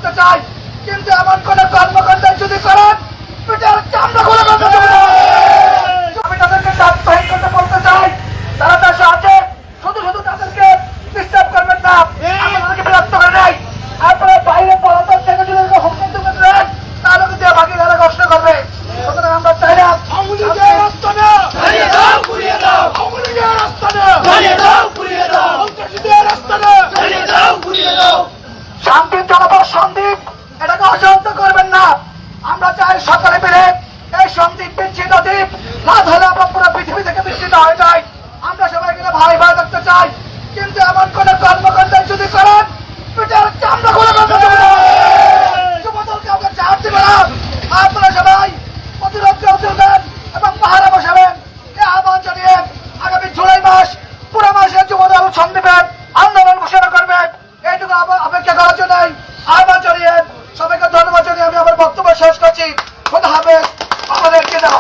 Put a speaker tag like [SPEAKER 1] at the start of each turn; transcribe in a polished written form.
[SPEAKER 1] করতে চাই, কিন্তু এমন কোন কর্মকাণ্ড যদি করেন পিঠের চামড়া খুলে ফেলতে হবে না। আমি তাদেরকে দায়িত্বহীন করতে বলতে চাই, তারা দেশে আছে, শুধু শুধু তাদেরকে ডিস্টার্ব করবেন না। আমরা তাদেরকে বিরক্ত করে নাই। আপনারা বাইরে পলাতক থেকে যদি হুকুম তুলে দেন তাহলে কিন্তু বাকিরা কষ্ট করবে। সুতরাং আমরা চাই না শান্তির জনপদ সন্দীপ এটাকে অশান্ত করবেন না। আমরা চাই সকলে মিলে এই সন্দীপ বিচ্ছিন্ন দ্বীপ না হলে আমরা পুরো পৃথিবী থেকে বিচ্ছিন্ন হয়ে যাই। আমরা সবাই মিলে ভাই ভাই থাকতে চাই, কিন্তু এমন কোন কর্মকাণ্ড যদি করেন পিঠের চামড়া খুলে ফেলতে হবে না। যুবদল কাউকে ছাড় দিবে না। আপনারা সবাই প্রতিরোধ করবেন এবং পাহারা বসাবেন। এই আহ্বান জানিয়ে আগামী জুলাই মাস পুরো মাসে যুবদল সন্দীপের আন্দোলন ঘোষণা করবেন। এইটুকু অপেক্ষা করার জন্য আহ্বান জানিয়ে সবাইকে ধন্যবাদ জানিয়ে আমি আমার বক্তব্য শেষ করছি। খোদা হাফেজ, আমাদেরকে দাও।